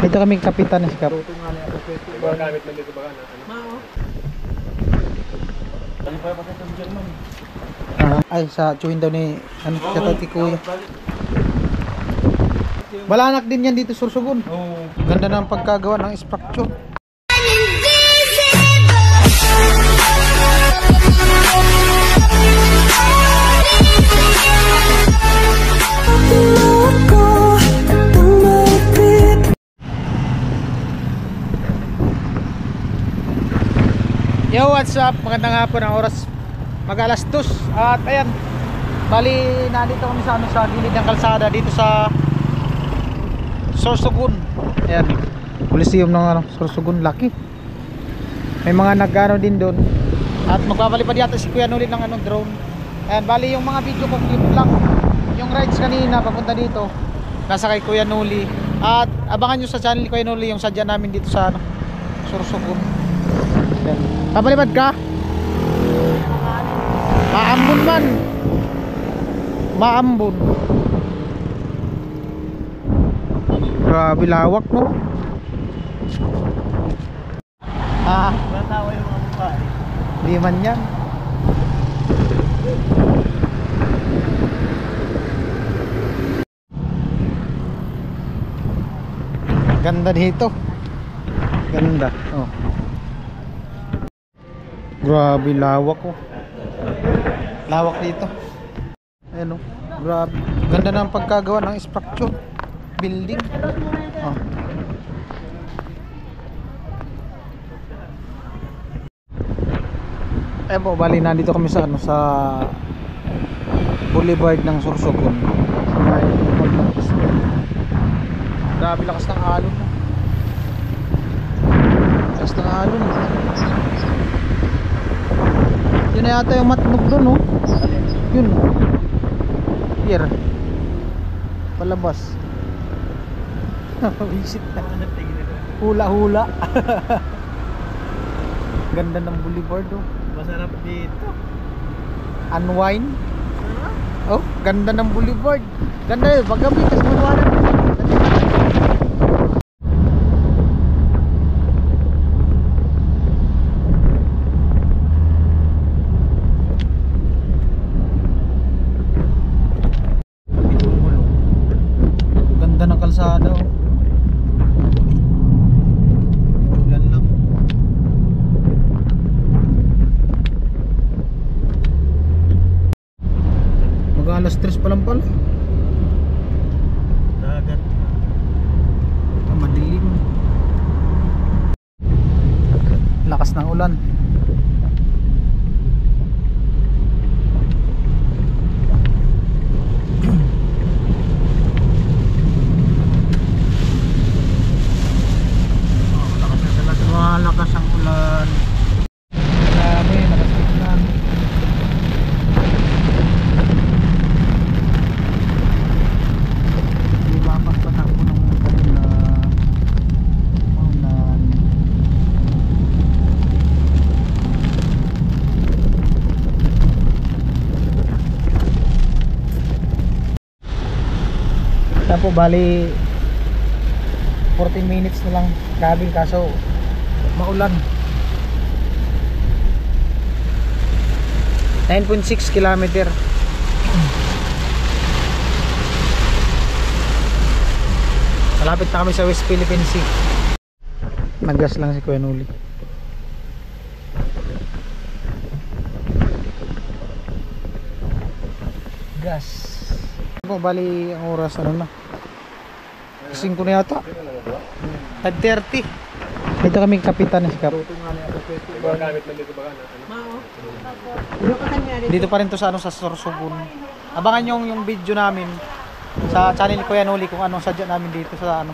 Ito kaming kapitan ni Sikap. Gamit man dito ba na? Mao. Ano pa sa German? Ay sa tsuhin daw ni ano sa tati kuya. Balanak din yan dito Sursugun. Ganda ng pagkagawa ng structure. Yo, what's up? Magandang hapon, ang oras mag-alas 2. At ayan, bali nandito kami sa sa gilid ng kalsada dito sa Sursugun. Ayan, Coliseum ng Sursugun, laki. May mga nag-ano din doon. At magpapalipad yata si Kuya Nuli ng drone. Ayan, bali yung mga video ko clip lang. Yung rides kanina papunta dito nasa kay Kuya Nuli. At abangan nyo sa channel ni Kuya Nuli yung sadya namin dito sa Sursugun. Ayan. Papalipad ka? Maambun man. Maambun. Grabe lawak, no? Matawa yung mga mukha eh. Di man yan. Ganda dito. Ganda. Oh. Grabe lawak, oh. Lawak dito. Ayan, oh. Grabe. Ganda ng pagkagawa ng structure. Building. Oh. Ayan po, bali nandito kami sa sa Boulevard ng Sursugun. Grabe lakas ng alon. Lakas ng alon. Yun na yata yung matnog doon, no? Yun. Here. Palabas. Visit na. Hula-hula. Ganda ng boulevard, oh. Masarap dito. Unwind. Oh, ganda ng boulevard. Ganda eh, paggabi tas maliwanag. Ganda ng kalsada, oh. Ulan lang. Mag-alas 3 pa lang pala. Dagat. Madilim. Lakas ng ulan. Malakas ang ulan. Grabe, malakas ang ulan. Di ba pagpatakbo ng kanila ulan. Kaya po bali 14 minutes na lang driving kaso maulan. 9.6 kilometer. Malapit na kami sa West Philippine Sea. Naggas lang si Kuya Nuli. Gas. Ano bali ang oras ano na? 5 na yata. 10:30. Ito kaming kapitan ni Sikap. Gamit man dito ba na? Mao. Dito pa rin to sa sa Sursugun. Abangan nyo yung video namin sa channel ni Kuya Nuli kung anong sadya namin dito sa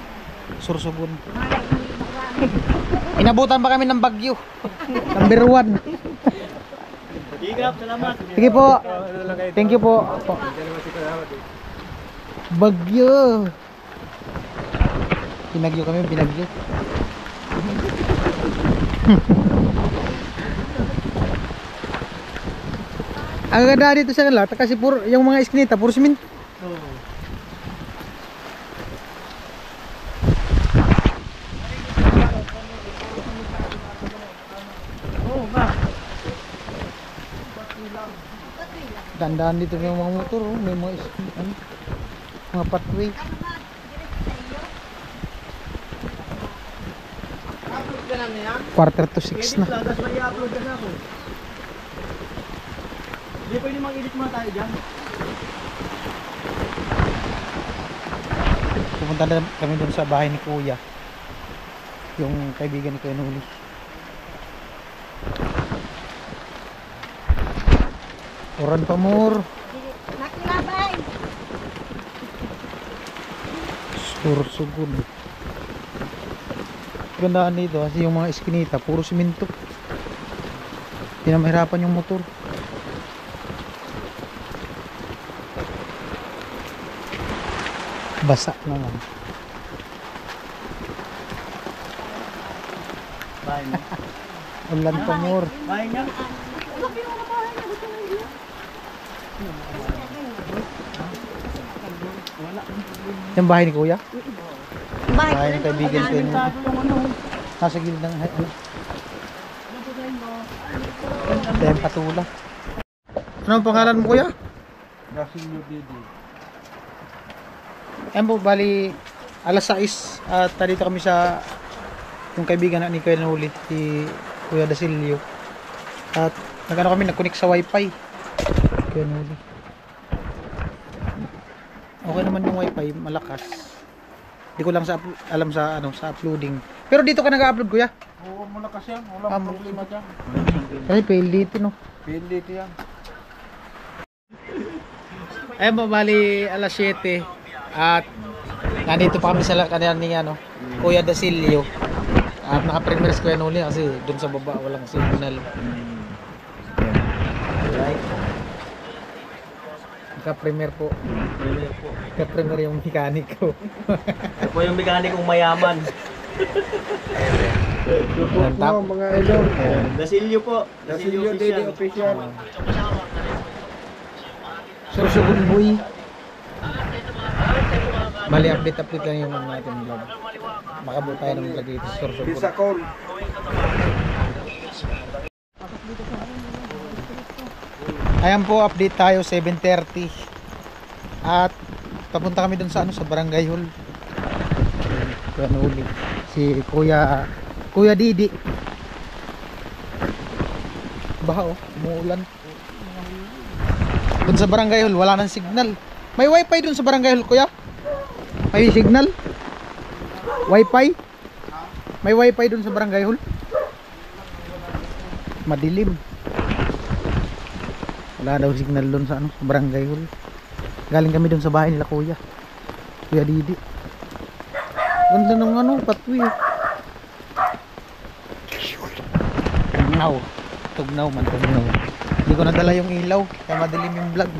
Sursugun. Inabutan pa kami ng bagyo. Number 1. Salamat. Sige po. Thank you po. Bagyo. Pinagyo kami, pinagyo. Ang ganda dito sa kanila kasi puro yung mga iskinita puro simento. Gandaan dito yung mga motor, oh. May mga ano, mga pathway. Upload ka namin yan? 5:45 na. Tapos may i-upload ka na ako. Hindi pwede mag-edit muna tayo dyan. Pupunta na kami dun sa bahay ni Kuya, yung kaibigan ni Kuya Nuli. Oran pa more. Nakilabay. Sursugod. Gandaan dito kasi yung mga eskinita puro simento. Hindi na mahirapan yung motor. Basa naman. Bahay mo. Ulan pa more. Bahay niya. Yung bahay ni Kuya? Bahay Bahay ng kaibigan ko yun. Tago yung ano. Nasa gilid ng ano. Ito yung patula. Ano ang pangalan mo, Kuya? Gasilio Didi. Ayan po, bali alas 6 at dito kami sa yung kaibigan ni Kuya Nuli, si Kuya Dasilio. At nagano kami, nag-connect sa wifi. Kuya Nuli. Okay naman yung wifi, malakas. Hindi ko lang alam sa ano, sa uploading. Pero dito ka nag-upload, Kuya? Oo, malakas yan. Walang problema dyan. Kasi PLDT, no? PLDT yan. Ayan po, bali alas 7 at nandito pa kami sa kanila ni ano, Kuya Dasilio. At naka-premiere si Kuya Nuli kasi dun sa baba walang signal. Naka-premiere po. Naka-premiere yung mekaniko. Ito po yung mekanikong mayaman. Ayan, tap. mga idol. Dasilio po. Dasilio Didi official. Sursugun boy. Bali update lang yung ano natin vlog. Makabot tayo ng vlog dito sa Sursugun. call. Ayan po, update tayo 7:30. At papunta kami dun sa ano, sa Barangay Hall. Kuya Nuli, si Kuya Didi. Baha oh, umuulan. Dun sa Barangay Hall wala nang signal. May wifi dun sa Barangay Hall, Kuya? May signal? Wifi? May wifi dun sa Barangay Hall? Madilim. Wala daw signal dun sa ano, sa Barangay Hall. Galing kami dun sa bahay nila Kuya Didi. Ganda ng ano, pathway. Tugnaw man, tugnaw. Hindi ko nadala yung ilaw kaya madilim yung vlog.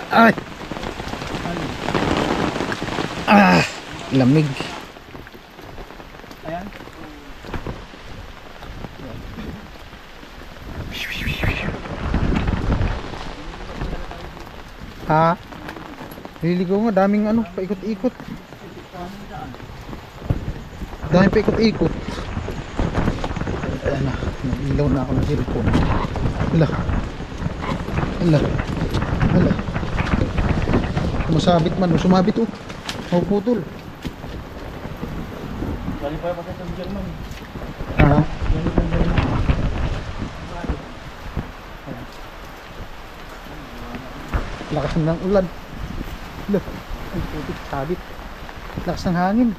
Ay. Lamig. Ayan. Ha? Liligaw nga, daming ano, paikot-ikot. Daming paikot-ikot. Ayan na, nag-ilaw na ako ng cellphone. Hala. Masabit man, sumabit oh. Putol. Bali pa pa sa German. Ha? Lakas ng ulan. Look, ay putik, sabit. Lakas ng hangin.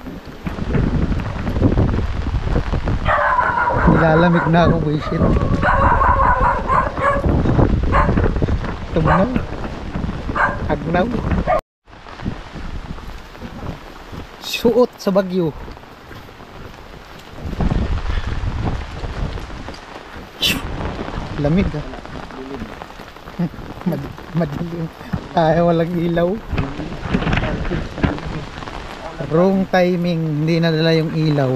Nilalamig na ako, bullshit. Tugnaw. Agnaw. Suot sa Bagyo. Lamig ah. Madilim. Ay, walang ilaw. Wrong timing, hindi nadala yung ilaw.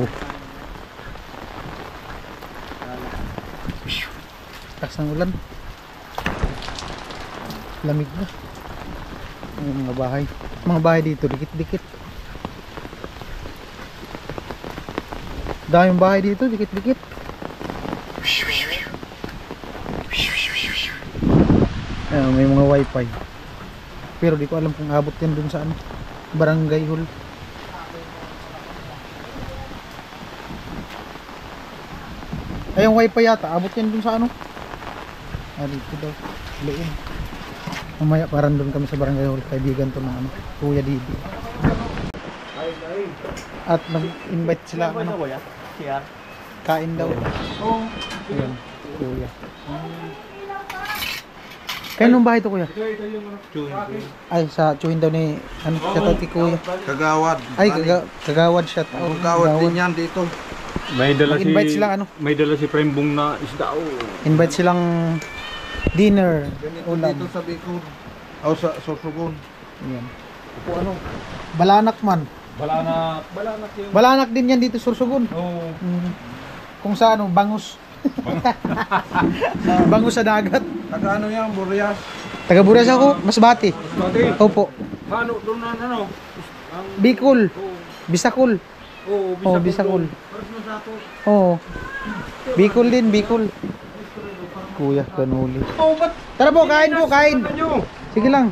Takas ng ulan. Lamig na. Yung mga bahay. Mga bahay dito, dikit-dikit. Daming bahay dito, dikit-dikit. May mga wifi. Pero di ko alam kung abot yan dun sa ano, barangay hall. Ay, yung wifi yata, abot yan dun sa ano. Dito daw, loob. Mamaya parang dun kami sa barangay hall, kaibigan to ng ano, Kuya Didi. At nag-invite sila, ano, Siya. kain daw. Ayan, Kuya. Kaya nung bahay to, Kuya? Ay, sa tsuhin daw ni, ano, siya to, ti Kuya. Kagawad. Ay, kagawad siya. Kagawad din yan dito. Invite silang ano, May dala si Prembong na isda. invite silang dinner, Ganito ulam. dito sa Bicol. O sa Sorsogon. Ayan. Ano? Balanak man. Balanak yung... Balanak din yan dito, Sursugon. Oo. Kung sa ano, bangus. Bangus sa dagat. Taga ano yan, Burias. Taga Buras ako, Masbate. Dati, Opo. paano doon na ano? Bicol. Bisakol. Oo, Oh, Bisakol. Oo. Bicol din, Bicol. Kuya, kanuli. Oh, ba't Tara po, kain po, kain. nyo? Sige lang.